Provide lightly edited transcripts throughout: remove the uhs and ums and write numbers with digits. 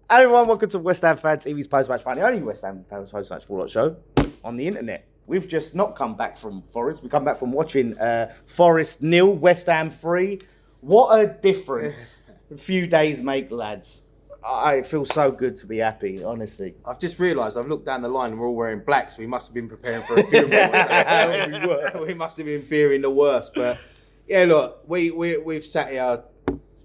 Hello everyone, welcome to West Ham Fan TV's post-match fan, the only West Ham fans post-match full-lot show on the internet. We've just not come back from Forest. We come back from watching Forest 0, West Ham 3. What a difference a few days make, lads. I feel so good to be happy, honestly. I've just realised, I've looked down the line and we're all wearing black, so we must have been preparing for a funeral. We must have been fearing the worst. But yeah, look, we've sat here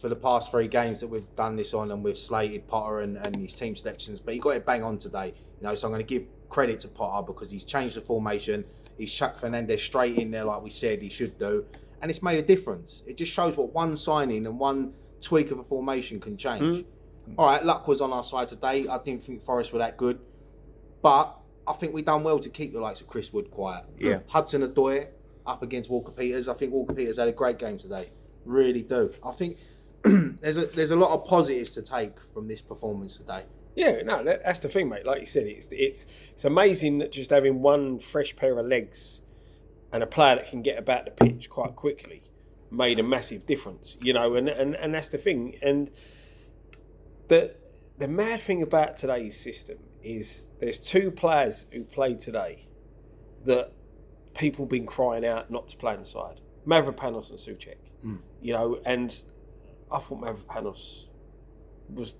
for the past 3 games that we've done this on, and we've slated Potter and his team selections, but he got it bang on today. So I'm going to give credit to Potter because he's changed the formation. He's chucked Fernandes straight in there like we said he should do, and it's made a difference. It just shows what one signing and one tweak of a formation can change. All right, luck was on our side today. I didn't think Forest were that good, but I think we've done well to keep the likes of Chris Wood quiet. Yeah. Hudson-Odoi up against Walker Peters. I think Walker Peters had a great game today. Really do. I think there's a lot of positives to take from this performance today. Yeah, no, that's the thing, mate. Like you said, it's amazing that just having one fresh pair of legs and a player that can get about the pitch quite quickly made a massive difference. And that's the thing. And the mad thing about today's system is there's 2 players who played today that people been crying out not to play on the side: Mavropanos and Souček. And I thought Mavropanos was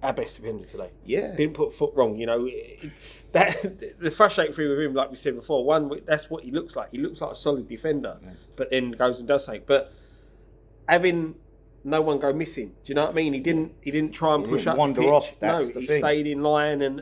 our best defender today. Yeah. Didn't put foot wrong. The frustrating thing with him, like we said before, one, that's what he looks like. He looks like a solid defender, but then goes and does something. But having no one go missing, do you know what I mean? He didn't try and push up. Wander off. That's the he thing. Stayed in line, and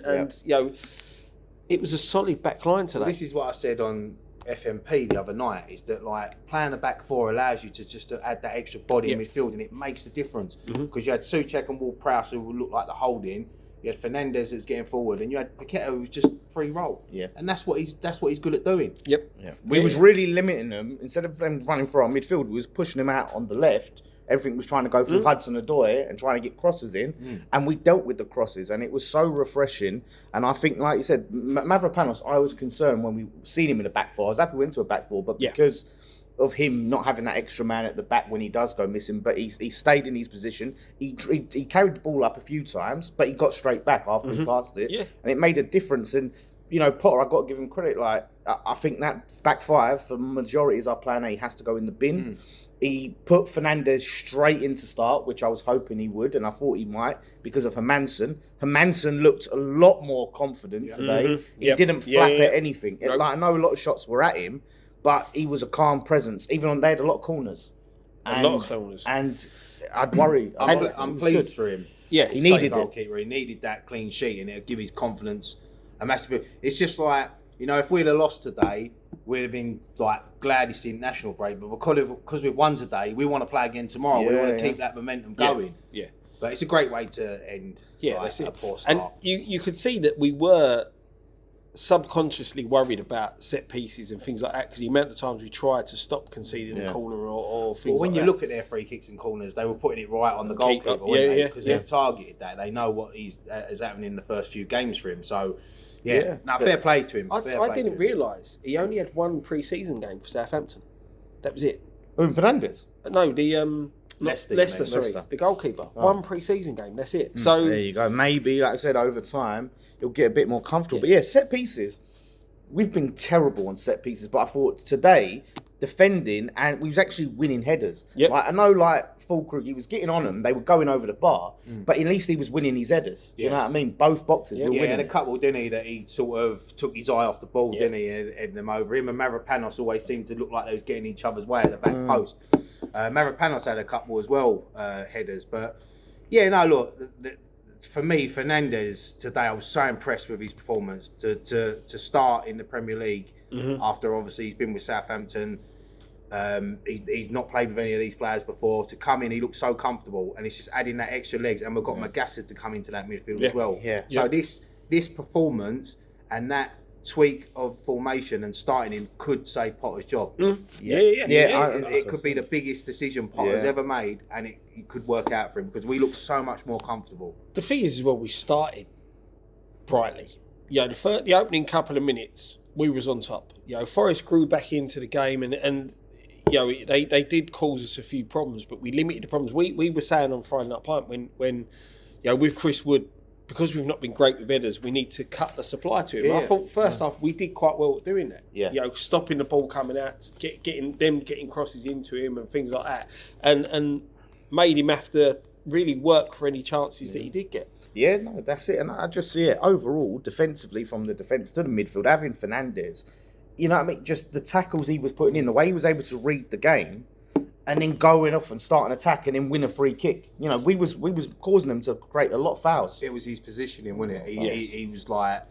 it was a solid back line today. Well, this is what I said on FMP the other night, is that like playing a back 4 allows you to add that extra body in midfield, and it makes the difference because you had Souček and Ward-Prowse who looked like the holding, you had Fernandes that was getting forward, and you had Paqueta who was just free roll. Yeah. And that's what he's good at doing. Yep. Yeah. We was really limiting them. Instead of them running for our midfield, we was pushing them out on the left. Everything was trying to go through Hudson-Odoi and trying to get crosses in, and we dealt with the crosses, and it was so refreshing. And I think, like you said, Mavropanos, I was concerned when we seen him in the back 4. I was happy we went to a back 4, but because of him not having that extra man at the back when he does go missing, but he stayed in his position. He carried the ball up a few times, but he got straight back after he passed it, and it made a difference. And Potter, I got to give him credit. Like I think that back 5 for the majority is our plan A has to go in the bin. He put Fernandes straight into start, which I was hoping he would, and I thought he might because of Hermansen. Hermansen looked a lot more confident today. He didn't flap at anything. Like, I know a lot of shots were at him, but he was a calm presence. Even they had a lot of corners. And I'd worry. I'm pleased for him. Yeah, he needed goalkeeper. He needed that clean sheet, and it'll give his confidence a massive. It's just like, if we'd have lost today, we'd have been like glad it's the international break, but because we've won today, we want to play again tomorrow. We want to keep that momentum going. Yeah. But it's a great way to end a poor start. And you could see that we were subconsciously worried about set pieces and things like that, because the amount of times we tried to stop conceding a corner or things like that. When you look at their free kicks and corners, they were putting it right on the goalkeeper, because they've targeted that. They know what is happening in the first few games for him. So, fair play to him. I didn't realise he only had 1 pre-season game for Southampton. That was it. Fernandes? No, the Leicester, sorry. Leicester. The goalkeeper. 1 pre-season game, that's it. So there you go. Maybe, like I said, over time, he'll get a bit more comfortable. But set pieces, we've been terrible on set pieces, but I thought today, defending, and we was actually winning headers. Yep. Like, I know, Fulkrug, he was getting on them, they were going over the bar, but at least he was winning his headers. Do you know what I mean? Both boxes were winning. And a couple, didn't he, that he sort of took his eye off the ball, didn't he, and heading them over. Him and Mavropanos always seemed to look like they was getting each other's way at the back post. Mavropanos had a couple as well, headers. But, for me, Fernandes today, I was so impressed with his performance to start in the Premier League after obviously he's been with Southampton. He's not played with any of these players before. To come in, he looks so comfortable, and it's just adding that extra legs. And we've got Magassa to come into that midfield as well. Yeah. So this performance and that tweak of formation and starting him could save Potter's job. It could be the biggest decision Potter's ever made, and it could work out for him because we look so much more comfortable. the thing is, as well, we started brightly. The opening couple of minutes, we was on top. Forest grew back into the game, and they did cause us a few problems, but we limited the problems. We were saying on Friday Night Pint when with Chris Wood, because we've not been great with headers, we need to cut the supply to him. Yeah. I thought first half we did quite well at doing that. Yeah. Stopping the ball coming out, getting crosses into him and things like that, and made him have to really work for any chances that he did get. Yeah, no, that's it. And I just see it overall, defensively, from the defence to the midfield, having Fernandes, you know what I mean? Just the tackles he was putting in, the way he was able to read the game and then going off and start an attack and then win a free kick. You know, we was causing them to create a lot of fouls. It was his positioning, wasn't it? Yes. He was like,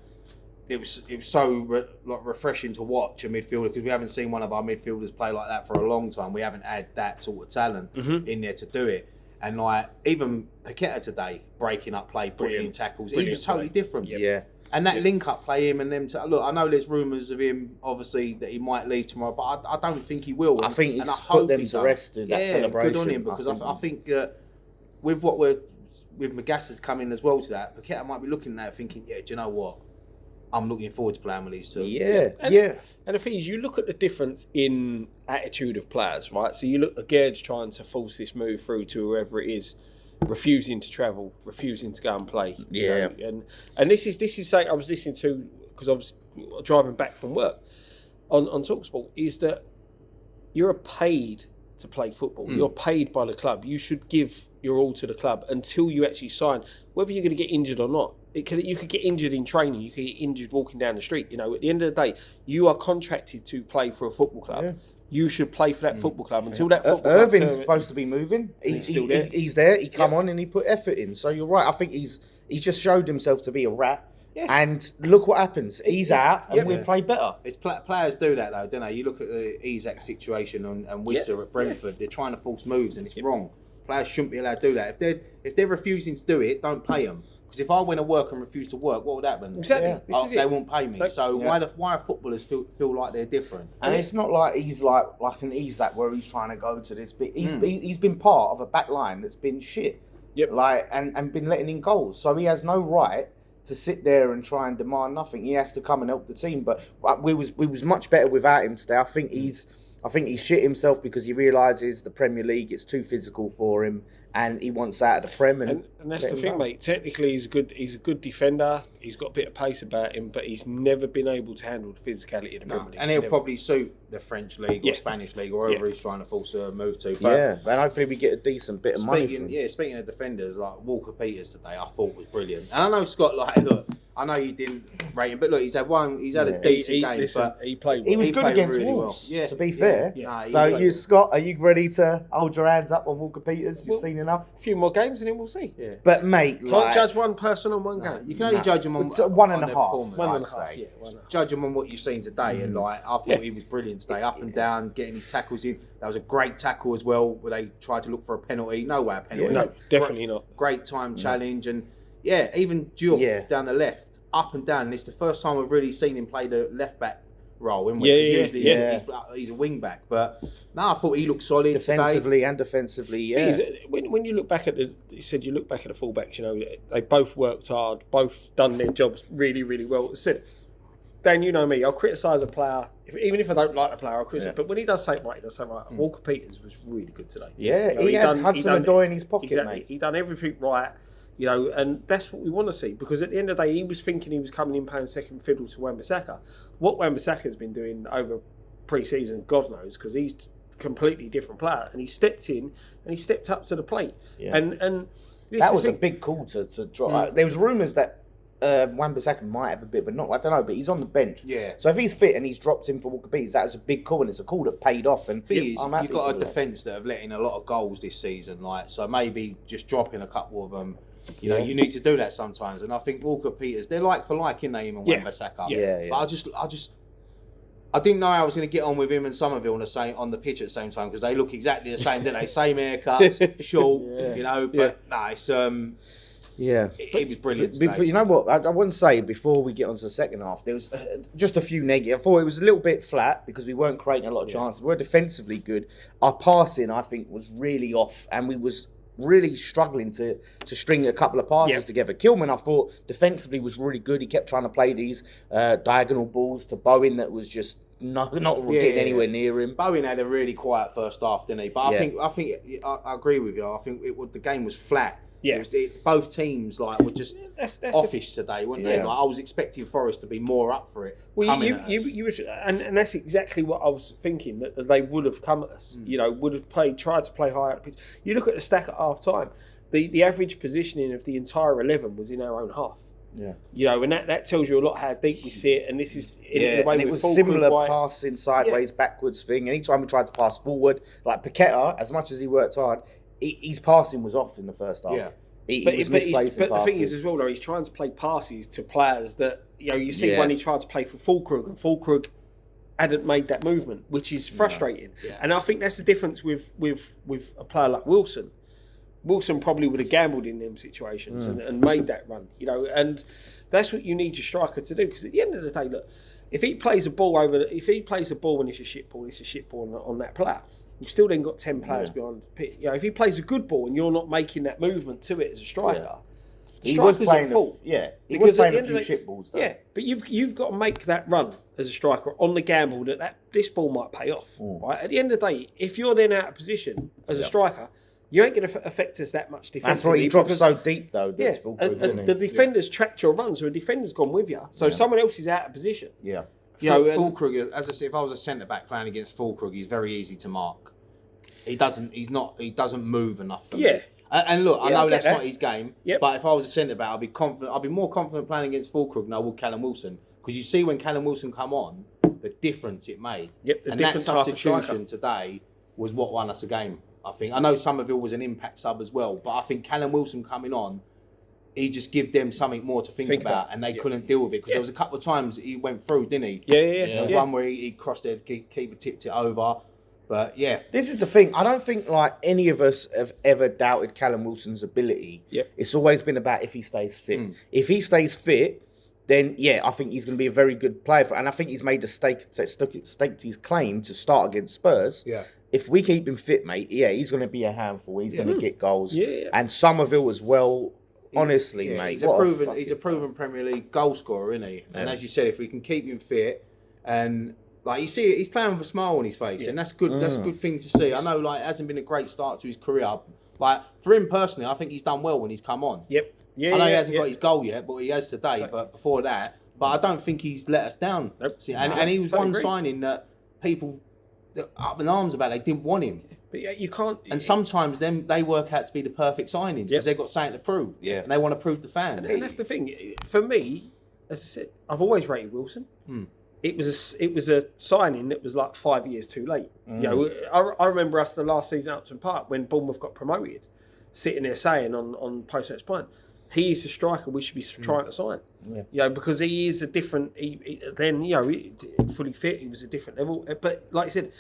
it was so refreshing to watch a midfielder, because we haven't seen one of our midfielders play like that for a long time. We haven't had that sort of talent in there to do it. And like even Paqueta today, breaking up play, putting in tackles, he was totally different. Yeah. And that link up play, him and them. Look, I know there's rumours of him, obviously, that he might leave tomorrow, but I don't think he will. I think he's I put them to rest in that yeah, celebration. good on him, because I think with Magassa's coming as well to that, Paqueta might be looking at that thinking, yeah, do you know what? I'm looking forward to playing with these two. Yeah, And the thing is, you look at the difference in attitude of players, right? So you look at Gerd's trying to force this move through to whoever it is, refusing to travel, refusing to go and play. Yeah. And this is something I was listening to, because I was driving back from work on TalkSport, is that you're paid to play football. You're paid by the club. You should give your all to the club until you actually sign, whether you're going to get injured or not. You could get injured in training. You could get injured walking down the street. You know, at the end of the day, you are contracted to play for a football club. Yeah. You should play for that football club until that football club. Irving's supposed to be moving. He's still there. He's there. He come on and he put effort in. So you're right. I think he's just showed himself to be a rat. Yeah. And look what happens. He's out and we'll play better. It's players do that though, don't they? You look at the Isak situation and Wissa at Brentford. They're trying to force moves and it's wrong. Players shouldn't be allowed to do that. If they're refusing to do it, don't pay them. Because if I went to work and refused to work, what would happen? Exactly. They won't pay me. So why do footballers feel like they're different? And it's not like he's like an Isak where he's trying to go to this. But he's been part of a back line that's been shit. Yep. Like and been letting in goals. So he has no right to sit there and try and demand nothing. He has to come and help the team. But we was much better without him today. I think he's shit himself because he realises the Premier League is too physical for him, and he wants out of the Prem. And that's the thing, mate. Technically, he's a good defender. He's got a bit of pace about him, but he's never been able to handle the physicality of the Premier League. And he'll probably suit the French league or Spanish league or wherever he's trying to force a move to. But and hopefully we get a decent bit of money from him. Speaking of defenders, like Walker Peters today, I thought was brilliant. And I know Scott, look, I know you didn't rate him, but look, he's had a decent game. But he played well. He was good against really Wolves, well. to be fair. Yeah. So Scott, are you ready to hold your hands up on Walker Peters? You've seen enough? A few more games and then we'll see. Yeah. But mate, can't judge one person on one game. You can only judge him on one and a half. Judge him on what you've seen today, and I thought he was brilliant today, up and down, getting his tackles in. That was a great tackle as well, where they tried to look for a penalty. No way a penalty. No, definitely not. Great time challenge, and even Diouf down the left, up and down. And it's the first time we've really seen him play the left back role. Usually he's a wing back, but no, I thought he looked solid defensively today. and defensively. When you look back at the fullbacks, you know, they both worked hard, both done their jobs really, really well. I said, Dan, you know me, I'll criticise a player, even if I don't like the player, I'll criticise. But when he does something right, he does something right. Walker Peters was really good today. Yeah, you know, he had Hudson-Odoi in his pocket, mate. He done everything right. You know, and that's what we want to see, because at the end of the day, he was thinking he was coming in playing second fiddle to Wan-Bissaka. What Wan-Bissaka's been doing over pre-season, God knows, because he's a completely different player, and he stepped in and he stepped up to the plate. Yeah. And that was a big call to drop. There was rumours that Wan-Bissaka might have a bit of a knock. I don't know, but he's on the bench. Yeah. So if he's fit and he's dropped in for Walker Peters, that's a big call, and it's a call that paid off. And you've got a defence that have let in a lot of goals this season, so maybe just dropping a couple of them. You know, you need to do that sometimes, and I think Walker Peters, they're like for like, in him and Wan-Bissaka. Yeah. But I didn't know how I was going to get on with him and Somerville on the pitch at the same time, because they look exactly the same, don't they? Same haircuts, short, you know. But it's it was brilliant. You know what? I want to say before we get on to the second half, there was just a few negatives. I thought it was a little bit flat because we weren't creating a lot of chances. We were defensively good. Our passing, I think, was really off, and we was really struggling to string a couple of passes together. Kilman, I thought, defensively was really good. He kept trying to play these diagonal balls to Bowen that was just not getting anywhere near him. Bowen had a really quiet first half, didn't he? But I think I agree with you. I think the game was flat. Yeah. Both teams were just That's offish today, weren't they? Yeah. I was expecting Forest to be more up for it. Well, and that's exactly what I was thinking, that they would have come at us. Would have tried to play higher up the pitch. You look at the stack at half time. The average positioning of the entire 11 was in our own half. Yeah. And that tells you a lot how deep we sit. And this is in the way and it was similar passing sideways, backwards thing. Anytime we tried to pass forward, like Paqueta, as much as he worked hard, his passing was off in the first half. Yeah. He was misplacing But the passes. thing is as well, though, he's trying to play passes to players that you see when he tried to play for Fulkrug, and Fulkrug hadn't made that movement, which is frustrating. Yeah. And I think that's the difference with a player like Wilson. Wilson probably would have gambled in them situations and made that run, and that's what you need your striker to do. Because at the end of the day, look, if he plays a ball and it's a shit ball on that player. You've still then got 10 players behind the pitch. If he plays a good ball and you're not making that movement to it as a striker, he was playing he was playing a few shit balls though. Yeah, but you've got to make that run as a striker on the gamble that this ball might pay off. Right? At the end of the day, if you're then out of position as a striker, you ain't going to affect us that much defensively. That's why he dropped so deep though. The defender's tracked your run, so a defender's gone with you. So someone else is out of position. Yeah. Fulkrug, as I said, if I was a centre back playing against Fulkrug, he's very easy to mark. He doesn't move enough for me. And look, I know that's not his game. Yep. But if I was a centre back, I'd be confident. I'd be more confident playing against Fulkrug than I would Callum Wilson, because you see when Callum Wilson come on, the difference it made. Yep. And that substitution today was what won us a game. I think. I know Somerville was an impact sub as well, but I think Callum Wilson coming on, he just give them something more to think about, and they couldn't deal with it, because there was a couple of times he went through, didn't he? Yeah. There was one where he crossed it, keeper tipped it over. But this is the thing. I don't think any of us have ever doubted Callum Wilson's ability. Yep. It's always been about if he stays fit. If he stays fit, then I think he's going to be a very good player. And I think he's made a staked his claim to start against Spurs. Yeah. If we keep him fit, mate, he's going to be a handful. He's going to get goals. Yeah. And Somerville as well. Honestly, mate, he's a proven Premier League goal scorer, isn't he? And as you said, if we can keep him fit, and you see, he's playing with a smile on his face, and that's good. That's a good thing to see. I know, it hasn't been a great start to his career. For him personally, I think he's done well when he's come on. Yep. Yeah. I know he hasn't got his goal yet, but he has today. Exactly. But before that, I don't think he's let us down. Nope. See, and he was one signing that people up in arms about. They didn't want him. But you can't. And sometimes they work out to be the perfect signings because they've got something to prove. Yeah. And they want to prove to fans. And that's the thing. For me, as I said, I've always rated Wilson. It was a signing that was 5 years too late. I remember us the last season at Upton Park when Bournemouth got promoted, sitting there saying on post-match Pint, he is a striker we should be trying to sign. Yeah. Because he is a different. Fully fit, he was a different level. But like I said,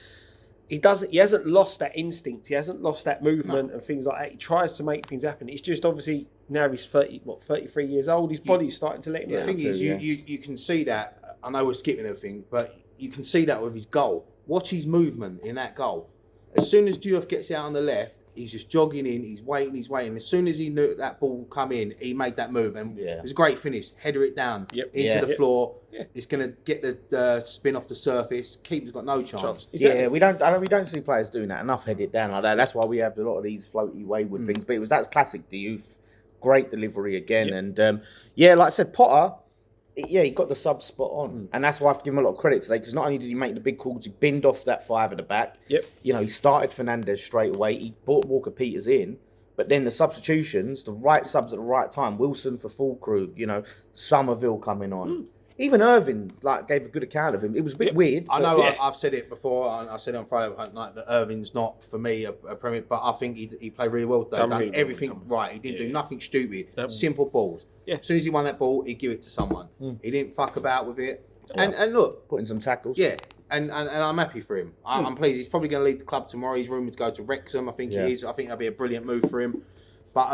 he hasn't lost that instinct. He hasn't lost that movement and things like that. He tries to make things happen. It's just obviously now he's 33 years old. His body's starting to let him down. The thing is, you can see that. I know we're skipping everything, but you can see that with his goal. Watch his movement in that goal. As soon as Diouf gets out on the left, he's just jogging in, he's waiting. As soon as he knew that ball would come in, he made that move. And it was a great finish. Header it down into the floor. Yeah. It's going to get the spin off the surface. Keeper's got no chance. Exactly. Yeah, we don't see players doing that enough, head it down like that. That's why we have a lot of these floaty, wayward things. But that's classic Diouf. Great delivery again. Yep. And like I said, Potter, he got the sub spot on. And that's why I have to give him a lot of credit today, because not only did he make the big calls, he binned off that 5 at the back. Yep. He started Fernandez straight away. He brought Walker-Peters in. But then the substitutions, the right subs at the right time. Wilson for Fulkrug, Somerville coming on. Even Irving gave a good account of him. It was a bit weird. I know I've said it before. I said it on Friday night that Irving's not, for me, a Premier, but I think he played really well today. Done everything right. He didn't do nothing stupid. Simple balls. Yeah. As soon as he won that ball, he'd give it to someone. He didn't fuck about with it. And look, putting some tackles. Yeah. And I'm happy for him. I'm pleased. He's probably going to leave the club tomorrow. He's rumoured to go to Wrexham. I think he is. I think that'll be a brilliant move for him. But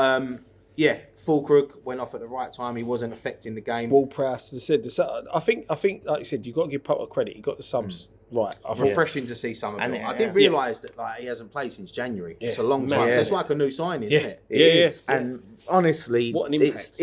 Fulkrug went off at the right time. He wasn't affecting the game. Ward-Prowse, I think, like you said, you've got to give Potter credit. He got the subs right. Refreshing to see some of them. I didn't realise that he hasn't played since January. Yeah. It's a long time. So it's like a new signing, isn't it? It is. And honestly, what an impact.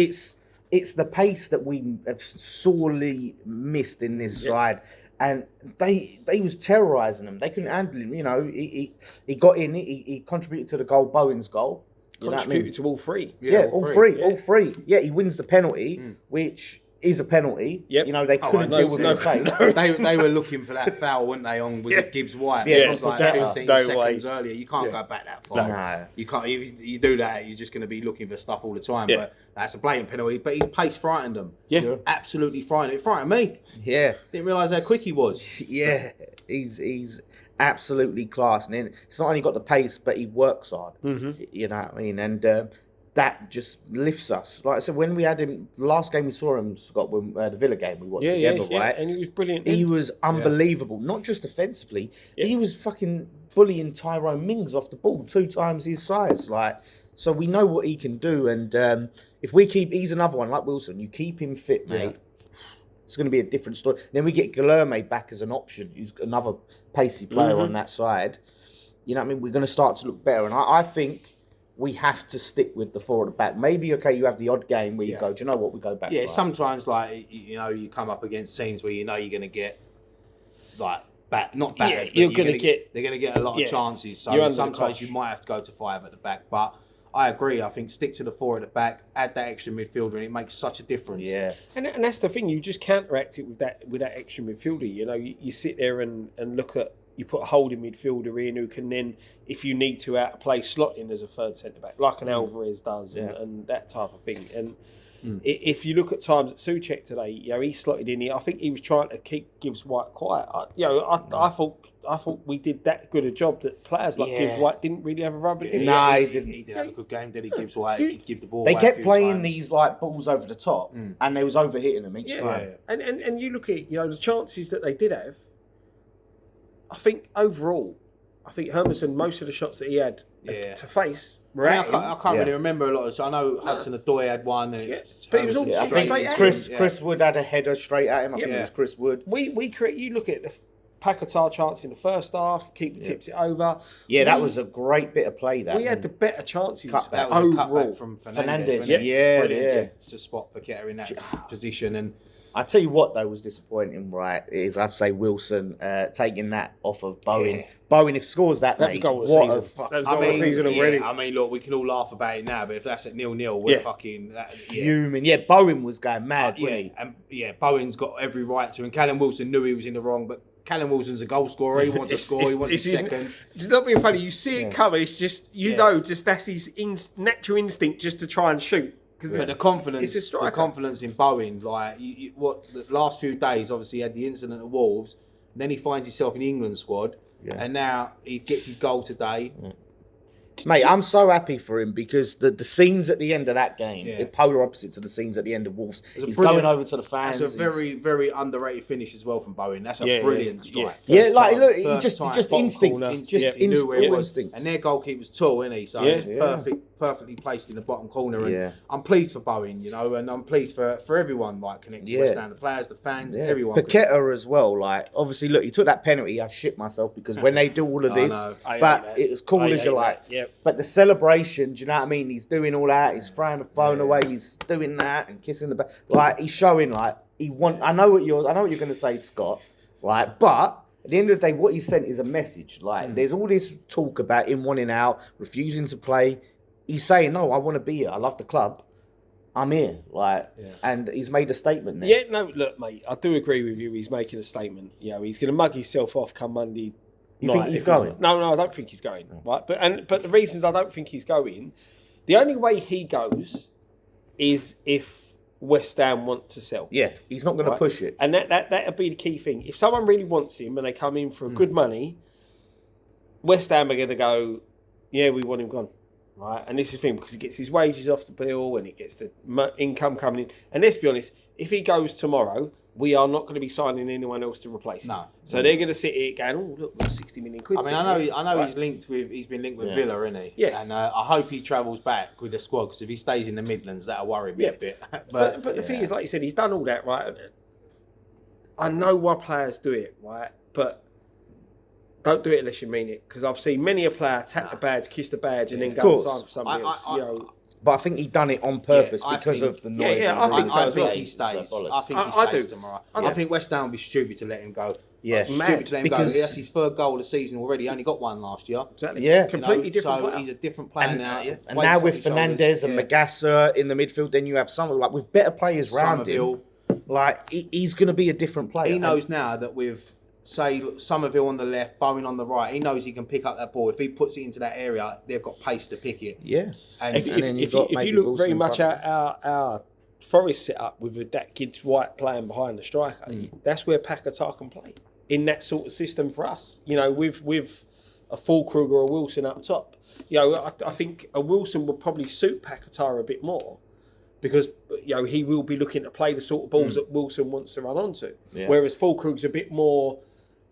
It's the pace that we have sorely missed in this side. And they was terrorising them. They couldn't handle him. He got in. He contributed to the goal, Bowen's goal. You know what I contributed mean? to all three. Yeah, all three. yeah. All three. Yeah, he wins the penalty, which is a penalty. Yep. You know, they couldn't no, deal with no, his face. They were looking for that foul, weren't they? On was it Gibbs White? Yeah, It was from like Data. 15 No seconds way. earlier. You can't go back that far. No. You can't. If you do that, you're just going to be looking for stuff all the time. Yeah. But that's a blatant penalty. But his pace frightened them. Yeah. Absolutely frightened. It frightened me. Yeah. Didn't realise how quick he was. Yeah. He's absolutely class. And then he's not only got the pace, but he works hard. Mm-hmm. You know what I mean? And that just lifts us. Like I said, when we had him, the last game we saw him, Scott, when the Villa game we watched together, right? And he was brilliant. He was unbelievable. Not just offensively, he was fucking bullying Tyrone Mings off the ball 2 times his size. Like, so we know what he can do. And if we keep, he's another one like Wilson. You keep him fit, mate. It's going to be a different story. Then we get Guilherme back as an option, who's another pacey player on that side. You know what I mean? We're going to start to look better. And I think we have to stick with the 4 at the back. Maybe, okay, you have the odd game where you go, do you know what, we go back. Yeah, sometimes, like, you know, you come up against teams where you know you're going to get, like, not battered. You're going to get... They're going to get a lot of chances. So sometimes you might have to go to 5 at the back. But I agree. I think stick to the 4 at the back, add that extra midfielder, and it makes such a difference. Yeah. And that's the thing. You just counteract it with that extra midfielder. You know, you sit there and look at, you put a holding midfielder in who can then, if you need to, outplay slot in as a third centre-back, like an Alvarez does and that type of thing. And if you look at times at Souček today, you know, he slotted in here. I think he was trying to keep Gibbs White quiet. I thought we did that good a job that players like Gibbs White didn't really have a rub against. He didn't. He did have a good game, did he? Gibbs White, he could give the ball They away kept a few playing times. these like balls over the top, and they was overhitting them each time. And you look at, you know, the chances that they did have. I think overall, Hermanson, most of the shots that he had to face were I at can't really remember a lot of. I know Hudson-Odoi had one, but it was all I straight think at Chris Wood had a header straight at him. I think it was Chris Wood. We create. You look at the Paquetá chance in the first half. Keeper tips it over. Yeah, that was a great bit of play. That we had the better chances That was overall. a cutback from Fernandes. Yeah. To spot Paquetá in that position. And I tell you what, though, was disappointing. Right, is I have to say Wilson taking that off of Bowen. Yeah. Bowen, if scores that, That mate, was goal of what season. a fuck. That was goal of season already. I mean, look, we can all laugh about it now, but if that's at 0-0, we're fucking fuming. Yeah, Bowen was going mad, wasn't he? And Bowen's got every right to. And Callum Wilson knew he was in the wrong, but Callum Wilson's a goal scorer. He wants to score. He wants a second. It's not being funny. You see it coming. It's just know, just that's his natural instinct just to try and shoot. But the confidence in Bowen, like what the last few days, obviously he had the incident at Wolves, and then he finds himself in the England squad, and now he gets his goal today. Mate, I'm so happy for him because the scenes at the end of that game, the polar opposite to the scenes at the end of Wolves. He's going over to the fans. That's a very, very underrated finish as well from Bowen. That's a brilliant strike. Yeah, like look, he just instinct, just he knew where it was. instinct. And their goalkeeper's tall, isn't he? So he's perfectly placed in the bottom corner. And I'm pleased for Bowen, you know, and I'm pleased for everyone like connected to West Ham, the players, the fans, everyone. Paquetá as well. Like obviously, look, he took that penalty. I shit myself because when they do all of this, but it was cool as you like. But the celebration, do you know what I mean? He's doing all that. He's throwing the phone away. He's doing that and kissing the back. Like he's showing like he want. I know what you're going to say, Scott. Right, but at the end of the day, what he sent is a message. Like there's all this talk about him wanting out, refusing to play. He's saying, no, I want to be here. I love the club. I'm here. And he's made a statement there. Yeah, no, look, mate, I do agree with you. He's making a statement. You know, he's going to mug himself off come Monday. You think he's going? No, I don't think he's going. Right, but the reasons I don't think he's going, the only way he goes is if West Ham want to sell. Yeah, he's not going to push it. And that'd be the key thing. If someone really wants him and they come in for good money, West Ham are going to go, yeah, we want him gone. Right, and this is the thing because he gets his wages off the bill and he gets the income coming in. And let's be honest, if he goes tomorrow, we are not going to be signing anyone else to replace him. No. So they're going to sit here going, "Oh, look, we've got 60 million quid." I mean, I know he's been linked with Villa, isn't he? Yeah. And I hope he travels back with the squad because if he stays in the Midlands, that'll worry me a bit. But the thing is, like you said, he's done all that, right? I know why players do it, right? But don't do it unless you mean it, because I've seen many a player tap the badge, kiss the badge, and then go and sign for somebody else. You know. But I think he done it on purpose because of the noise. I think he stays. I think he stays tomorrow. I think West Ham would be stupid to let him go. Yeah. Stupid to let him go. Because- That's his third goal of the season already. He only got one last year. Exactly. Yeah. Completely different So player. he's a different player And, now. and Weight now off with his shoulders. Fernandez and Magassa in the midfield, then you have someone like with better players round him. Somerville. Like he's going to be a different player. He knows now that with, say, Somerville on the left, Bowen on the right, he knows he can pick up that ball. If he puts it into that area, they've got pace to pick it. Yeah. And If you look very much at our Forest set up with that Gibbs White playing behind the striker, that's where Paquetá can play in that sort of system for us. You know, with a Fulkrug or a Wilson up top. You know, I think a Wilson would probably suit Paquetá a bit more because he will be looking to play the sort of balls that Wilson wants to run onto. Yeah. Whereas Fulkrug's a bit more,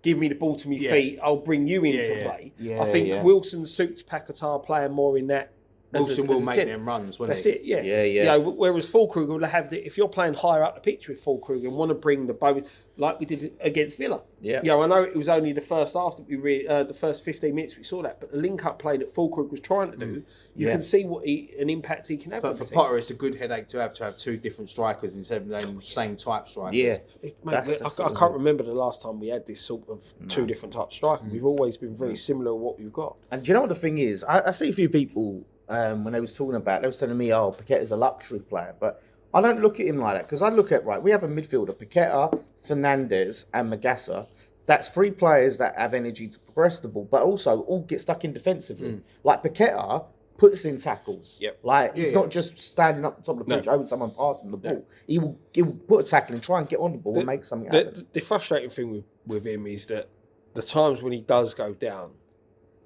give me the ball to my feet, I'll bring you into play. Yeah, I think Wilson suits Paquetá playing more in that. Wilson will make them runs, won't That's he? it, yeah. Yeah. Whereas Fulkrug will have if you're playing higher up the pitch with Fulkrug and want to bring the bow like we did against Villa. Yeah. I know it was only the first half that the first 15 minutes we saw that, but the link up play that Fulkrug was trying to do, you can see what an impact he can have. But for Potter, it's a good headache to have two different strikers instead of the same type strikers. Yeah. I can't remember the last time we had this sort of two different types of striker. We've always been very similar to what we've got. And do you know what the thing is? I see a few people when they was talking about, they was telling me, Paqueta's a luxury player, but I don't look at him like that because I look at, we have a midfielder, Paqueta, Fernandez and Magassa. That's three players that have energy to progress the ball, but also all get stuck in defensively. Like Paqueta puts in tackles. Yep. Like he's not just standing up the top of the pitch, hoping someone passing the ball. He will put a tackle and try and get on the ball and make something happen. The frustrating thing with him is that the times when he does go down,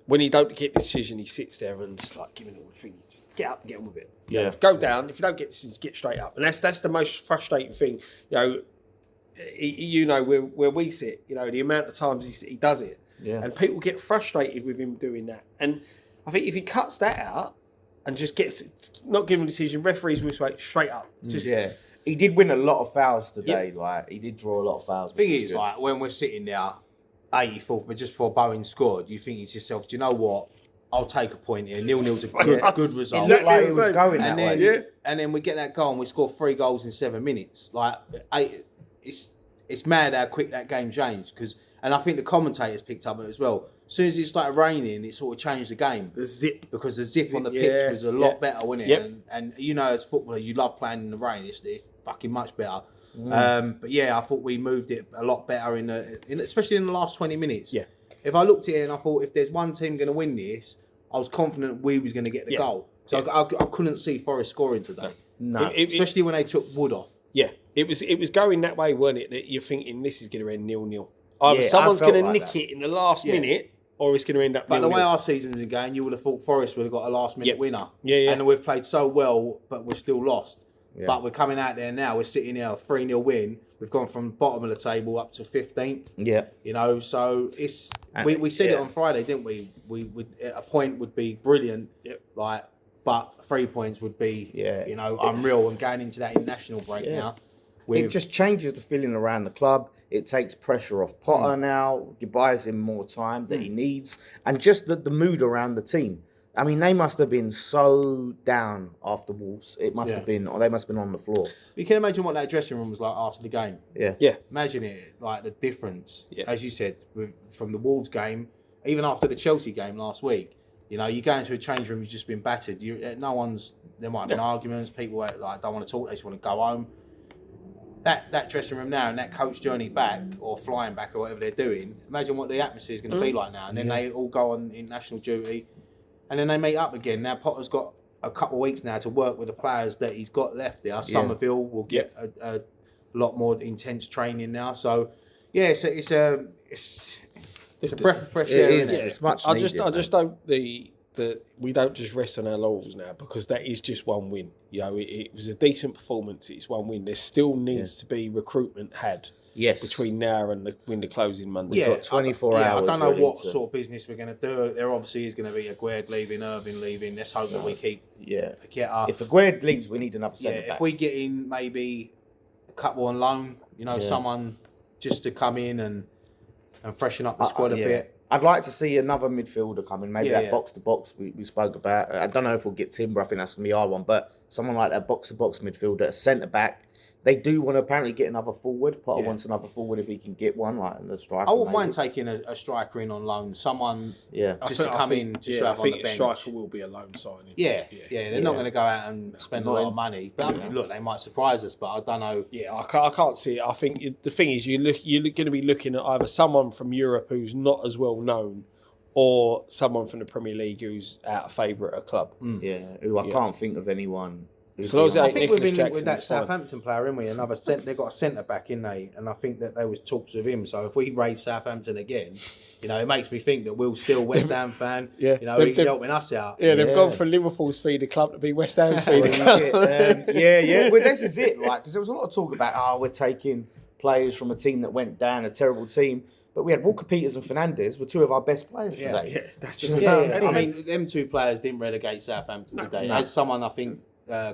when he don't get the decision, he sits there and just like giving all the thing. Just get up and get on with it. Yeah. Go down. If you don't get the decision, get straight up. And that's the most frustrating thing. Where we sit. The amount of times he does it. Yeah. And people get frustrated with him doing that. And I think if he cuts that out and just gets not giving a decision, referees will say straight up. He did win a lot of fouls today. Like he did draw a lot of fouls. The thing is, like when we're sitting there, 84th, but just before Bowen scored, you think to yourself, do you know what? I'll take a point here. 0-0's a good result. It looked like it was going that way. And then we get that goal and we score 3 goals in 7 minutes. Like, it's mad how quick that game changed. And I think the commentators picked up on it as well. As soon as it started raining, it sort of changed the game. The zip. Because the zip on the pitch was a lot better, wasn't it? Yep. And as footballers, you love playing in the rain. It's fucking much better. But I thought we moved it a lot better especially in the last 20 minutes. Yeah. If I looked at it and I thought if there's one team going to win this, I was confident we was going to get the goal. So I couldn't see Forest scoring today. No. Especially when they took Wood off. Yeah. It was going that way, weren't it? That you're thinking this is going to end 0-0. Either Yeah, someone's I felt going to like nick that. it in the last minute, or it's going to end up. But 0-0. the way our season's going, you would have thought Forest would have got a last-minute winner. Yeah. And we've played so well, but we've still lost. Yeah. But we're coming out there now. We're sitting here, 3-0 win. We've gone from bottom of the table up to 15th. Yeah. So it's we said it on Friday, didn't we? We would a point would be brilliant. Yep. But 3 points would be unreal. And going into that international break now. It just changes the feeling around the club. It takes pressure off Potter now. It buys him more time that he needs. And just the mood around the team. I mean, they must have been so down after Wolves. It must have been, or they must have been on the floor. You can imagine what that dressing room was like after the game. Yeah. Imagine it, like the difference, Yeah. as you said, from the Wolves game, even after the Chelsea game last week. You go into a change room, you've just been battered. There might have been arguments, people don't want to talk, they just want to go home. That dressing room now and that coach journey back or flying back or whatever they're doing, imagine what the atmosphere is going to be like now. And then they all go on international duty and then they meet up again. Now Potter's got a couple of weeks now to work with the players that he's got left there. Somerville will get a lot more intense training now. So, it's a breath of fresh air. It is. It's much needed. I just don't we don't just rest on our laurels now because that is just one win. It was a decent performance. It's one win. There still needs to be recruitment had. Yes. Between now and when the closing Monday. We've got 24 hours. I don't know ready what to- sort of business we're going to do. There obviously is going to be Aguerd leaving, Irving leaving. Let's hope that we keep Paqueta. If Aguerd leaves, we need another centre back. If we get in maybe a couple on loan, someone just to come in and freshen up the squad a bit. I'd like to see another midfielder come in, maybe that box to box we spoke about. I don't know if we'll get Timber. I think that's going to be our one, but someone like that box-to-box midfielder, a centre-back. They do want to apparently get another forward. Potter wants another forward if he can get one, like the striker. I wouldn't maybe. mind taking a striker in on loan. Someone Yeah. just to come in, just to have on the bench. I think a striker will be a loan signing. Yeah. They're not going to go out and spend a lot of money. But I mean, look, they might surprise us, but I don't know. Yeah, I can't see it. I think the thing is, you're going to be looking at either someone from Europe who's not as well known, or someone from the Premier League who's out of favour at a club. Yeah, who I can't think of anyone. So those I think we've been Jackson, with that it's fine. Southampton player, haven't we? They've got a centre back, in they, and I think that there was talks with him. So if we raise Southampton again, it makes me think that Will's still a West Ham fan. Yeah. He's helping us out. Yeah, they've gone from Liverpool's feeder club to be West Ham's feeder club. Yeah. Well, this is it, like, because there was a lot of talk about, we're taking players from a team that went down, a terrible team. But we had Walker Peters and Fernandes were two of our best players today. Yeah, that's I mean, them two players didn't relegate Southampton today. No. As someone, I think,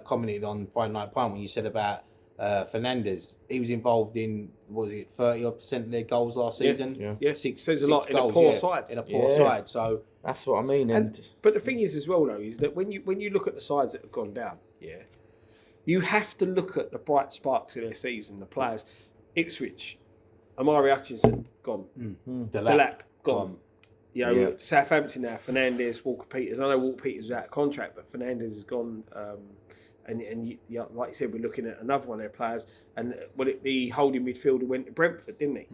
commented on Friday Night Pint when you said about Fernandes, he was involved in, 30% of their goals last season? Yeah. Six Says a lot goals, in a poor side. In a poor side, so... That's what I mean. But the thing is as well, though, is that when you look at the sides that have gone down, you have to look at the bright sparks in their season, the players. Ipswich, Amari Hutchinson, gone. Delap, gone. Southampton now, Fernandes, Walker Peters. I know Walker Peters was out of contract, but Fernandes has gone. And like you said, we're looking at another one of their players. And the holding midfielder went to Brentford, didn't he?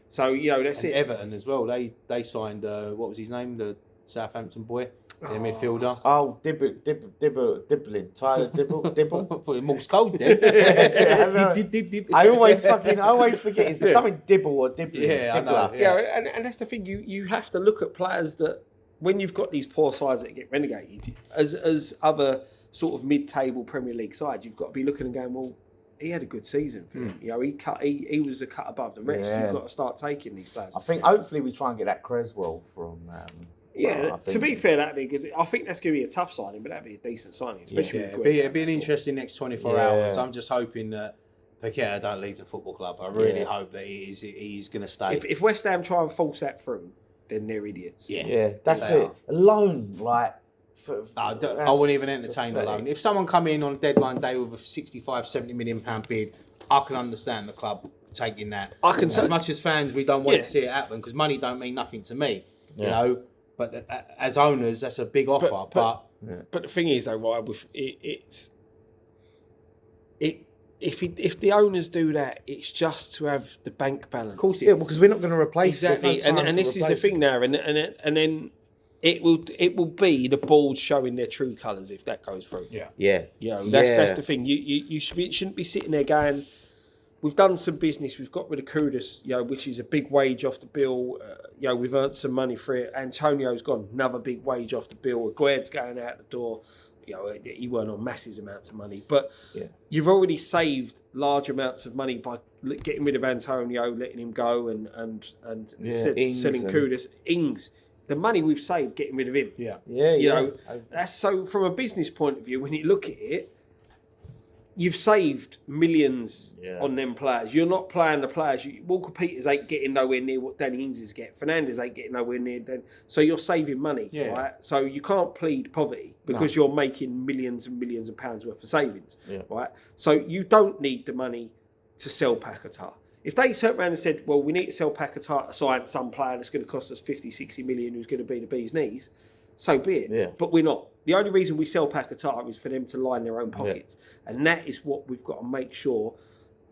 So, that's it. Everton as well. They signed, what was his name? The Southampton boy, their midfielder. Oh, Dibblin. Tyler Dibble? For Morse code then. I always forget. It's something Dibble or Dibblin. Yeah, I know. Yeah, and that's the thing. You have to look at players that, when you've got these poor sides that get relegated, as other sort of mid-table Premier League sides, you've got to be looking and going, well, he had a good season for him. He was a cut above the rest. Yeah. You've got to start taking these players. I think hopefully we try and get that Creswell from. To be fair, that'd be because I think that's going to be a tough signing, but that'd be a decent signing, especially with it'd be an interesting next 24 hours. I'm just hoping that Paqueta don't leave the football club. I really hope that he's going to stay. If West Ham try and force that through, then they're idiots. Yeah, that's it. Alone, like. I wouldn't even entertain a loan. If someone come in on deadline day with a 65, 70 million pound bid, I can understand the club taking that. As much as fans, we don't want to see it happen because money don't mean nothing to me, you know. But as owners, that's a big offer. But the thing is, though, right, with if the owners do that, it's just to have the bank balance. Of course, because we're not going to replace exactly. And this is the thing now, and then it will be the board showing their true colours if that goes through. That's the thing. You shouldn't be sitting there going, we've done some business, we've got rid of Kudus, which is a big wage off the bill. We've earned some money for it. Antonio's gone, another big wage off the bill. Aguerd's going out the door. He weren't on massive amounts of money, but you've already saved large amounts of money by getting rid of Antonio, letting him go, and selling Kudus. Ings. The money we've saved getting rid of him. That's so from a business point of view, when you look at it, you've saved millions on them players. You're not playing the players. Walker Peters ain't getting nowhere near what Danny Ings is getting. Fernandes ain't getting nowhere near. So you're saving money, right? So you can't plead poverty because you're making millions and millions of pounds worth of savings, right? So you don't need the money to sell Paquetá. If they turned around and said, well, we need to sell Paquetá to sign some player that's going to cost us 50, 60 million who's going to be the bee's knees, so be it. Yeah. But we're not. The only reason we sell Paquetá is for them to line their own pockets. And that is what we've got to make sure.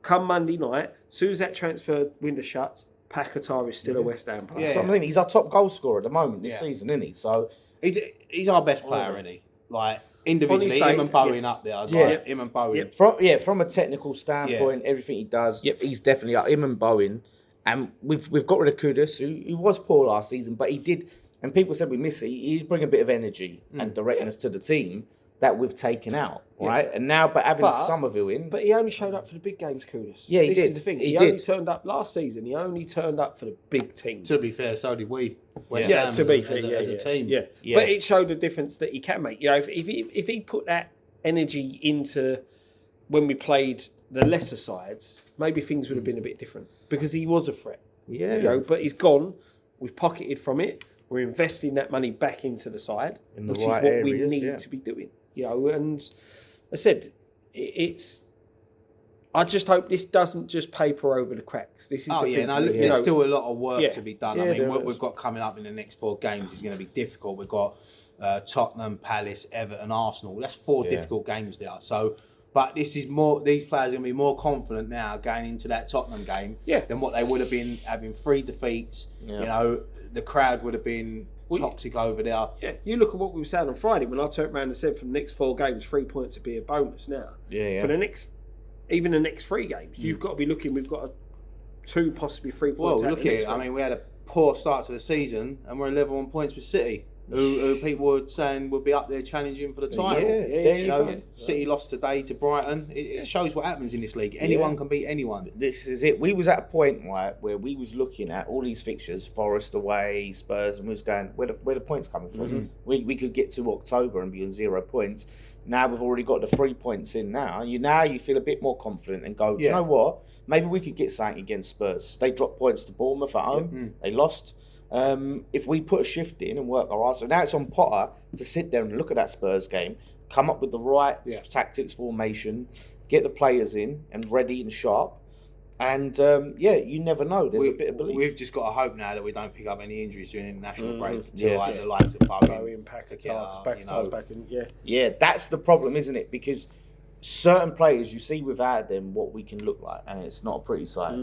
Come Monday night, as soon as that transfer window shuts, Paquetá is still a West Ham player. Yeah. So I mean, he's our top goal scorer at the moment this season, isn't he? So he's our best player, isn't he? Like individually, him and Bowen up there. Him and Bowen. From a technical standpoint, everything he does, he's definitely up. Him and Bowen, and we've got rid of Kudus, who was poor last season, but he did. And people said we miss it. He's bring a bit of energy and directness to the team that we've taken out, right? And now, having Somerville in, but he only showed up for the big games, Kudus. Yeah, he this did. Is the thing. He only turned up last season. He only turned up for the big teams. To be fair, so did we. West Ham as a team. Yeah. But it showed the difference that he can make. If he put that energy into when we played the lesser sides, maybe things would have been a bit different because he was a threat. Yeah. But he's gone. We've pocketed from it. We're investing that money back into the side, which is what we need to be doing. And I said, it's. I just hope this doesn't just paper over the cracks. This is the thing. There's still a lot of work to be done. Yeah, I mean, what we've got coming up in the next 4 games is going to be difficult. We've got Tottenham, Palace, Everton, Arsenal. That's 4 difficult games there. So, but this is more. These players are going to be more confident now going into that Tottenham game than what they would have been having 3 defeats. Yeah. You know, the crowd would have been toxic over there. Yeah, you look at what we were saying on Friday when I turned around and said for the next 4 games, 3 points would be a bonus now. Yeah. For the next. Even the next 3 games, you've got to be looking. We've got 2, possibly 3 points. Well, look at it. I mean, we had a poor start to the season, and we're level on points with City, who people were saying would be up there challenging for the title. City lost today to Brighton. It shows what happens in this league. Anyone can beat anyone. This is it. We was at a point, right, where we was looking at all these fixtures, Forest away, Spurs, and we was going, where the points coming from? We could get to October and be on 0 points. Now we've already got the 3 points in now. You feel a bit more confident and go, do you know what? Maybe we could get something against Spurs. They dropped points to Bournemouth at home. They lost. If we put a shift in and work our arse, so now it's on Potter to sit there and look at that Spurs game, come up with the right tactics, formation, get the players in and ready and sharp. And you never know. There's a bit of belief. We've just got to hope now that we don't pick up any injuries during the international break. Like the likes of Bowen, Packard, Yeah, that's the problem, isn't it? Because certain players, you see without them what we can look like, and it's not a pretty sight.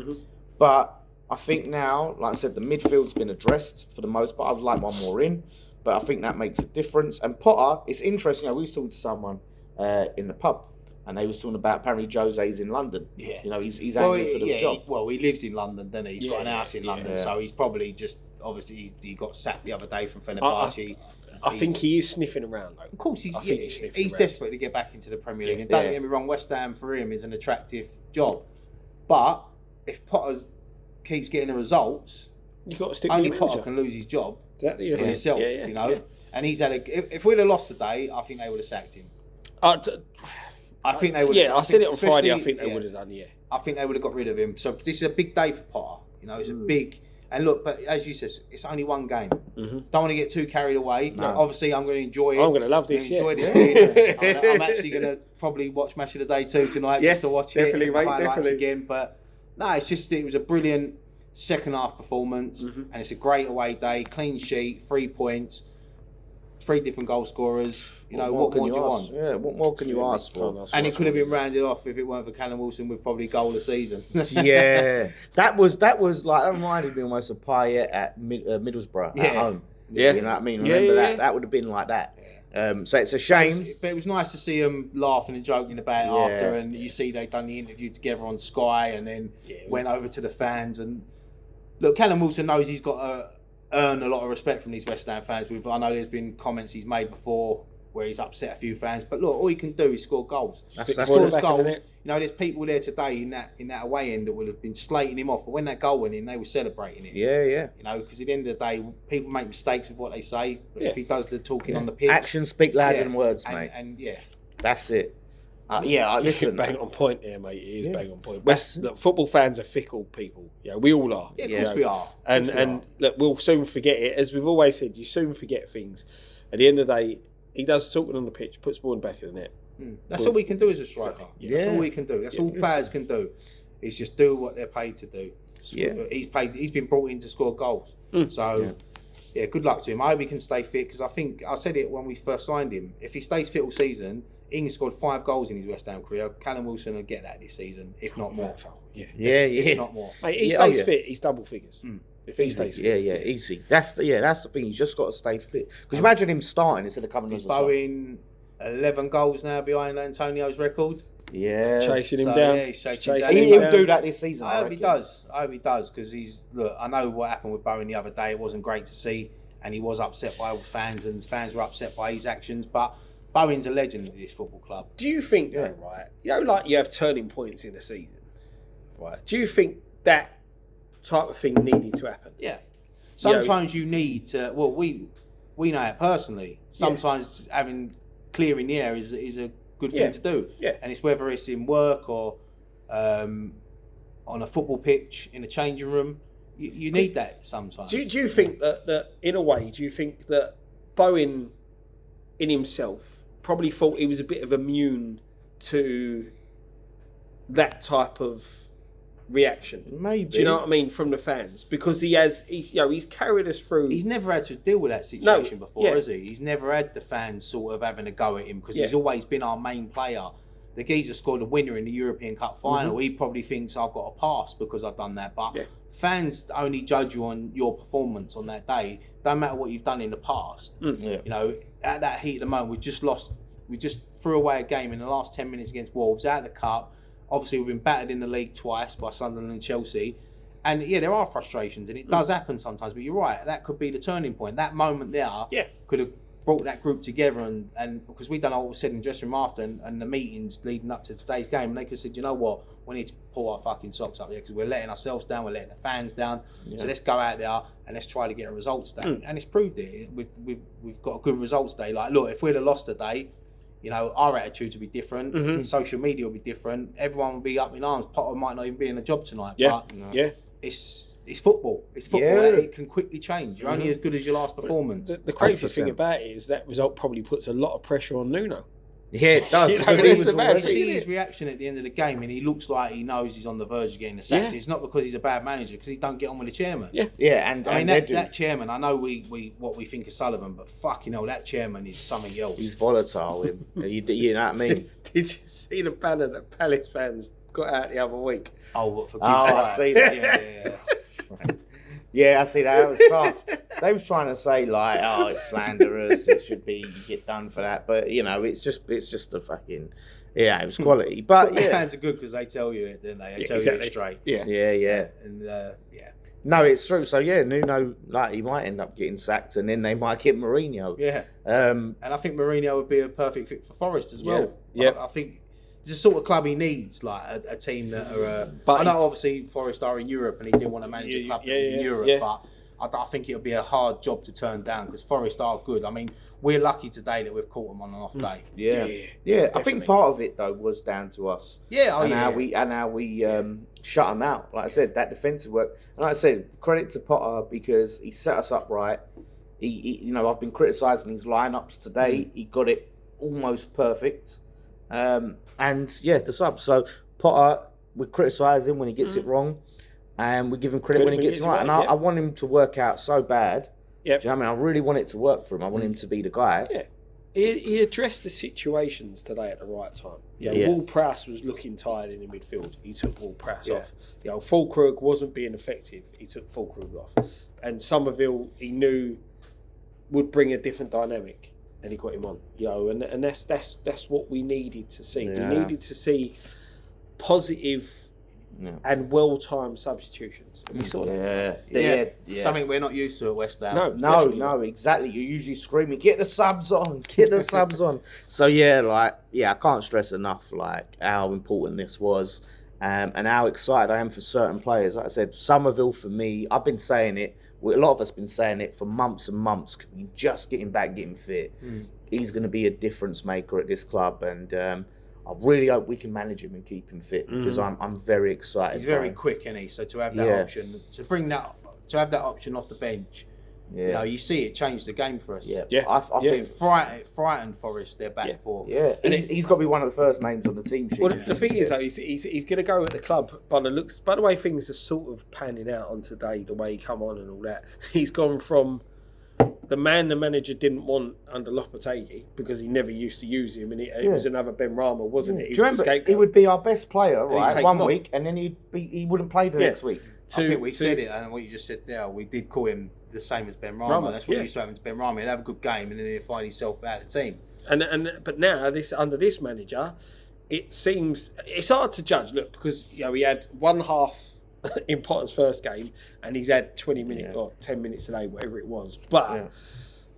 But I think now, like I said, the midfield's been addressed for the most part. I would like one more in, but I think that makes a difference. And Potter, it's interesting. We was talking to someone in the pub. And they were talking about apparently Jose's in London. Yeah. You know, he's angry for the job. He lives in London, doesn't he? He's got an house in London, so he's probably just, obviously, he got sacked the other day from Fenerbahce. I think he is sniffing around, though. Of course, he's desperate to get back into the Premier League. And don't get me wrong, West Ham for him is an attractive job. But if Potter keeps getting the results, you've got to stick only with Potter can lose his job for himself, you know. Yeah. And he's had if we'd have lost today, I think they would have sacked him. I think they would. Yeah, I said it on Friday. I think they would have done. Yeah, I think they would have got rid of him. So this is a big day for Potter. You know, it's a big. And look, but as you said, it's only 1 game. Don't want to get too carried away. No. Obviously, I'm going to enjoy it. I'm going to love this. Enjoy this. I'm actually going to probably watch Match of the Day 2 tonight just to watch definitely, it. Mate, highlights definitely again. But no, it was a brilliant second half performance, and it's a great away day. Clean sheet, 3 points. 3 different goal scorers. You know, what more do you want? Yeah, what more can you ask for? And it could have been rounded off if it weren't for Callum Wilson with probably goal of the season. that was like, that reminded me almost of Payet at Middlesbrough at home. Yeah, you know what I mean. Remember that? That would have been like that. So it's a shame. But it was nice to see them laughing and joking about it after, and you see they'd done the interview together on Sky, and then went over to the fans. And look, Callum Wilson knows he's got to earn a lot of respect from these West Ham fans. I know there's been comments he's made before where he's upset a few fans, but look, all he can do is score goals. He scores goals. You know, there's people there today in that away end that would have been slating him off, but when that goal went in, they were celebrating it. Yeah. You know, because at the end of the day, people make mistakes with what they say, but if he does the talking on the pitch, actions speak louder than words, mate. And that's it. Listen. Bang on point here, mate. It is bang on point. Look, football fans are fickle people. Yeah, we all are. Yeah, of course we are. And look, we'll soon forget it. As we've always said, you soon forget things. At the end of the day, he does talking on the pitch, puts the ball in the back of the net. That's all we can do as a striker. That's all we can do. That's all players can do. Is just do what they're paid to do. He's been brought in to score goals. So good luck to him. I hope he can stay fit, because I think I said it when we first signed him. If he stays fit all season, Ings scored 5 goals in his West Ham career. Callum Wilson will get that this season, if not more. If not more. Mate, he stays fit. He's double figures. If he stays fit. Easy. That's the thing. He's just got to stay fit. Because imagine him starting instead of coming as a sub. He's bowing 11 goals now behind Antonio's record. Yeah, chasing him down. Yeah, he's chasing him down. He'll do that this season. I hope he does. Because I know what happened with Bowen the other day. It wasn't great to see, and he was upset by all fans, and fans were upset by his actions. But Bowen's a legend in this football club. Do you think, though, right? You know, like you have turning points in the season, right? Do you think that type of thing needed to happen? Yeah. Sometimes you need to. Well, we know it personally. Sometimes having clearing the air is a good thing to do. Yeah. And it's whether it's in work or on a football pitch, in a changing room. You need that sometimes. Do you think that in a way, do you think that Bowen in himself probably thought he was a bit of immune to that type of reaction. Maybe. Do you know what I mean, from the fans? Because he's carried us through. He's never had to deal with that situation before, yeah. has he? He's never had the fans sort of having a go at him because Yeah. he's always been our main player. The geezer scored a winner in the European Cup final. He probably thinks I've got a pass because I've done that. But fans only judge you on your performance on that day. Don't matter what you've done in the past. Yeah. You know, at that heat of the moment, we just threw away a game in the last 10 minutes against Wolves out of the cup. Obviously, we've been battered in the league twice by Sunderland and Chelsea. And yeah, there are frustrations, and it does happen sometimes. But you're right, that could be the turning point. That moment there could have brought that group together, and because we don't know what was said in the dressing room after and the meetings leading up to today's game, and they could have said, you know what, we need to pull our fucking socks up here because we're letting ourselves down, we're letting the fans down. So let's go out there and let's try to get a result today. And it's proved it. We've got a good result today. Like, look, if we'd have lost today, you know, our attitude would be different. Social media would be different. Everyone would be up in arms. Potter might not even be in a job tonight. But it's football. It's football. Yeah. It can quickly change. You're only as good as your last performance. The crazy 100%. thing about it is that result probably puts a lot of pressure on Nuno. Yeah, it does. You know, because that's he the was bad already- thing. See his reaction at the end of the game, and he looks like he knows he's on the verge of getting the sack. Yeah. It's not because he's a bad manager, because he don't get on with the chairman. Yeah. Yeah, and I mean, they that chairman, I know what we think of Sullivan, but fucking hell, that chairman is something else. he's volatile. You know what I mean? Did you see the banner that Palace fans got out the other week? Oh, what for? Oh, I see that. Yeah. Yeah, I see that. That was fast. They was trying to say like, oh, it's slanderous. It should be you get done for that. But you know, it's just a fucking it was quality. But The yeah, fans are good because they tell you it, don't they? They tell you exactly. it straight. Yeah. And no, it's true. So yeah, Nuno, like he might end up getting sacked, and then they might get Mourinho. Yeah. Um, And I think Mourinho would be a perfect fit for Forest as well. Yeah. I think it's the sort of club he needs, like a team that are. But I know obviously Forest are in Europe, and he didn't want to manage a club that was in Europe, but I think it'll be a hard job to turn down because Forest are good. I mean, we're lucky today that we've caught them on an off day. yeah. I think definitely. part of it though was down to us. Yeah, and how we shut them out. Like I said, that defensive work. And like I said, credit to Potter because he set us up right. He you know, I've been criticising his lineups today. He got it almost perfect. And yeah, the sub. So Potter, we criticise him when he gets it wrong, and we give him credit when he gets it right. And I want him to work out so bad. Yep. Do you know what I mean? I really want it to work for him. I want him to be the guy. Yeah. He addressed the situations today at the right time. Yeah. Ward-Prowse was looking tired in the midfield. He took Ward-Prowse Yeah. off. Fulkrug wasn't being effective. He took Fulkrug off. And Somerville, he knew, would bring a different dynamic, and he got him on. And that's what we needed to see. Yeah. We needed to see positive and well-timed substitutions. And we saw that today. Yeah. Something we're not used to at West Ham. No, exactly. You're usually screaming, get the subs on, get the subs on. So I can't stress enough how important this was, and how excited I am for certain players. Like I said, Somerville for me, I've been saying it. A lot of us been saying it for months and months. Can we just get him back, get him fit? He's going to be a difference maker at this club, and I really hope we can manage him and keep him fit because I'm very excited. He's very quick, isn't he? So to have that option, to have that option off the bench, you know, you see it change the game for us. I think It frightened Forest their back four. Yeah, he's got to be one of the first names on the team sheet. Well, the thing is, though, he's going to go at the club by the way things are sort of panning out on today, the way he come on and all that. He's gone from the man the manager didn't want under Lopetegui because he never used to use him, and it was another Ben Rama, wasn't it? Do you remember? He would be our best player, right? One week, and then he wouldn't play the next week. I think we said it, and what you just said there, we did call him the same as Ben Rama. That's what used to happen to Ben Rama. He'd have a good game, and then he'd find himself out of the team. But now under this manager, it seems it's hard to judge. Look, because he had one half in Potter's first game, and he's had 20 minutes or 10 minutes today, whatever it was. But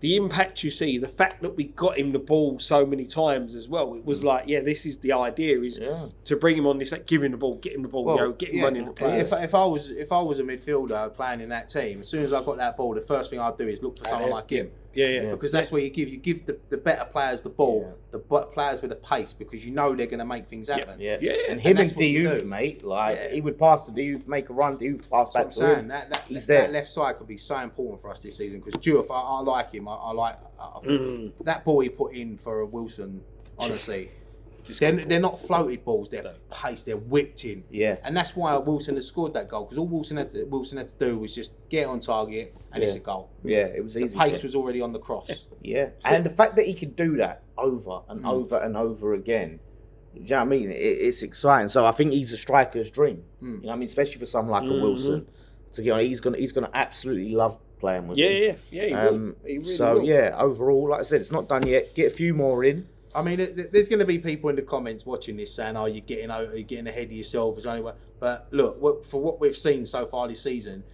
the impact you see, the fact that we got him the ball so many times as well, it was like, this is the idea is to bring him on this, give him the ball, get him the ball, get him running the players. If I was a midfielder playing in that team, as soon as I got that ball, the first thing I'd do is look for someone like him. Because that's where you give the better players the ball, the players with the pace, because you know they're going to make things happen. And him and Diouf, mate, he would pass to Diouf, make a run, Diouf pass back to him. That left side could be so important for us this season because Diouf, I like him. I think that ball he put in for Wilson, honestly, They're not floated balls. They're paced. They're whipped in. Yeah. And that's why Wilson has scored that goal, because all Wilson had to do was just get on target and it's a goal. Yeah, it was easy. The pace was already on the cross. Yeah, and the fact that he can do that over and over and over again, do you know what I mean? It's exciting. So I think he's a striker's dream. You know what I mean? Especially for someone like a Wilson to get on. He's gonna absolutely love playing with him. Yeah. He will. He really so will. overall, like I said, it's not done yet. Get a few more in. I mean, there's going to be people in the comments watching this saying, "Oh, you're getting ahead of yourself." But look, for what we've seen so far this season,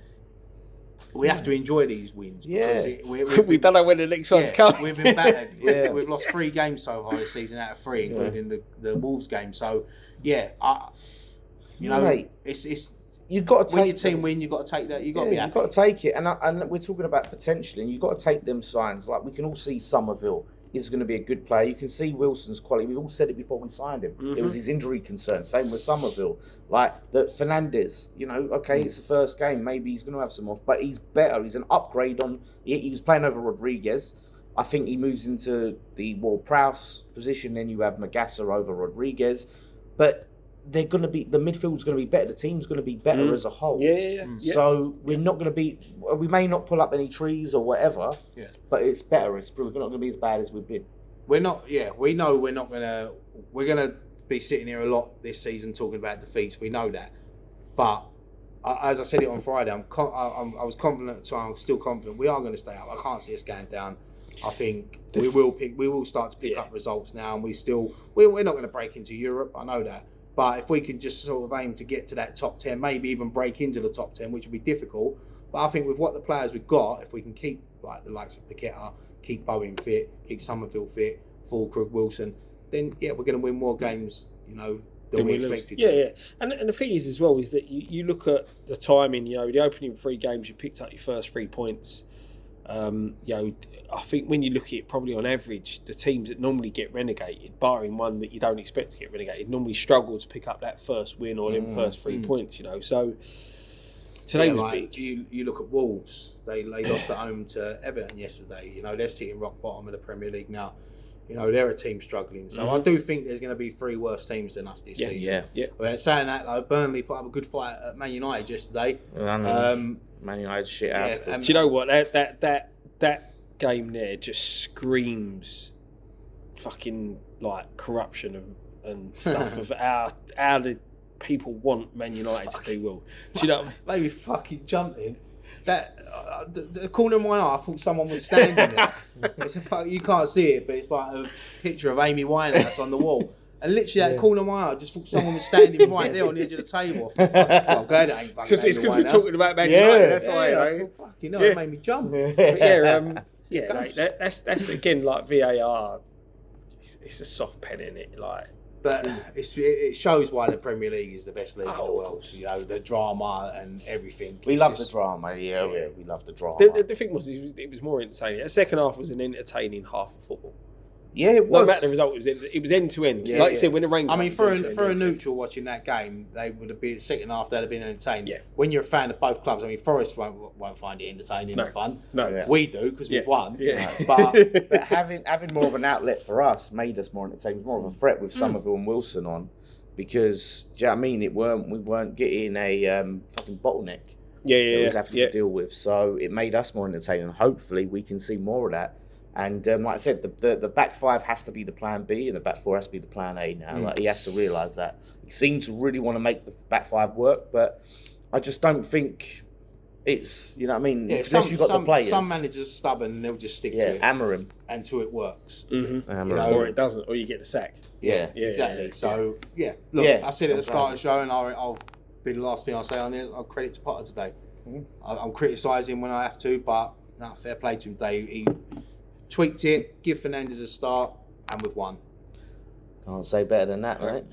we have to enjoy these wins. Yeah, we don't know when the next one's coming. We've been battered. We've lost 3 games so far this season out of 3, including the Wolves game. So, mate, it's you've got to take when your team win. You've got to take that. You've got to be happy. You've got to take it, and we're talking about potential, and you've got to take them signs. Like we can all see Somerville is going to be a good player. You can see Wilson's quality. We've all said it before we signed him. It was his injury concern. Same with Somerville. Like the Fernandes, it's the first game. Maybe he's going to have some off, but he's better. He's an upgrade on. He was playing over Rodriguez. I think he moves into the Ward-Prowse position. Then you have Magassa over Rodriguez, but the midfield's going to be better. The team's going to be better as a whole. So we're not going to be. We may not pull up any trees or whatever. Yeah. But it's better. We're not going to be as bad as we've been. We're not. Yeah. We know we're not going to. We're going to be sitting here a lot this season talking about defeats. We know that. But as I said it on Friday, I was confident at the time. I'm still confident. We are going to stay up. I can't see us going down. I think we will start to pick up results now, and we're not going to break into Europe. I know that. But if we can just sort of aim to get to that top 10, maybe even break into the top 10, which would be difficult. But I think with what the players we've got, if we can keep like the likes of Paqueta, keep Bowen fit, keep Somerville fit, Fulkrug, Wilson, then we're going to win more games, than we expected to. Yeah. And the thing is as well is that you look at the timing. The opening 3 games, you picked up your first 3 points. I think when you look at it, probably on average, the teams that normally get relegated, barring one that you don't expect to get relegated, normally struggle to pick up that first win or them first 3 points. So today was big. You look at Wolves; they lost at home to Everton yesterday. They're sitting rock bottom of the Premier League now. They're a team struggling. So I do think there's going to be 3 worse teams than us this season. Yeah. But saying that, though, Burnley put up a good fight at Man United yesterday. Man United shit house. Do you know what? That game there just screams fucking like corruption and stuff of how the people want Man United to do well. Do you know? Maybe fucking jumped in. That the corner of my eye, I thought someone was standing there. You can't see it, but it's like a picture of Amy Winehouse on the wall. And literally at the corner of my eye, I just thought someone was standing right there on the edge of the table. Well, I'm glad it ain't fucking It's because we're talking about Man United. That's why, I thought, fucking hell, it made me jump. But that's again like VAR. It's a soft pen in it, like. But it shows why the Premier League is the best league in the world. The drama and everything. We love the drama. Yeah, we love the drama. The thing was, it was more entertaining. The second half was an entertaining half of football. Yeah, it was. No matter the result, it was end to end. Like you said, when the rain. I mean, for a neutral watching that game, they would have been second half. They'd have been entertained. Yeah. When you're a fan of both clubs, I mean, Forest won't find it entertaining or fun. No, we do because we've won. Yeah. But having more of an outlet for us made us more entertaining. It was more of a threat with Somerville and Wilson on, because do you know what I mean? We weren't getting a fucking bottleneck. That was having to deal with. So it made us more entertaining. Hopefully, we can see more of that. And like I said, the back 5 has to be the plan B, and the back 4 has to be the plan A now. Like, he has to realise that. He seems to really want to make the back 5 work, but I just don't think it's, you know what I mean? Yeah, you've got the players. Some managers are stubborn and they'll just stick to it. Hammer him. Until it works. Or it doesn't, or you get the sack. Yeah, exactly. So, look, I said at the start of the show, and I'll be the last thing I'll say on this, I'll credit to Potter today. I'm criticising when I have to, but fair play to him today. He tweaked it, give Fernandes a start, and we've won. Can't say better than that, right?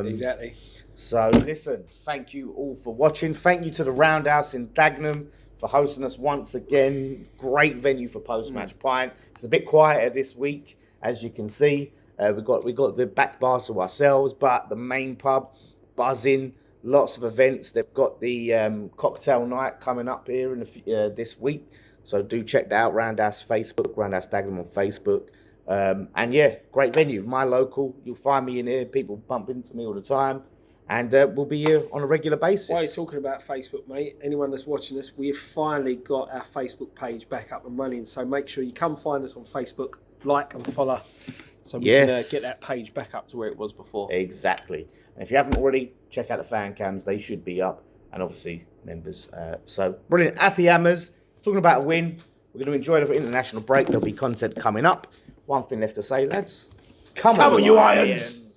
Exactly. So, listen, thank you all for watching. Thank you to the Roundhouse in Dagenham for hosting us once again. Great venue for post-match pint. It's a bit quieter this week, as you can see. We got the back bar to ourselves, but the main pub buzzing. Lots of events. They've got the cocktail night coming up here in this week. So do check that out. Roundhouse Facebook, Roundhouse Dagenham on Facebook. And yeah, great venue. My local. You'll find me in here. People bump into me all the time. And we'll be here on a regular basis. While you're talking about Facebook, mate, anyone that's watching this, we've finally got our Facebook page back up and running. So make sure you come find us on Facebook, like and follow, so we can get that page back up to where it was before. Exactly. And if you haven't already, check out the fan cams. They should be up. And obviously, members. So brilliant. Happy Hammers. Talking about a win. We're going to enjoy the international break. There'll be content coming up. One thing left to say, lads. Come on, you Irons.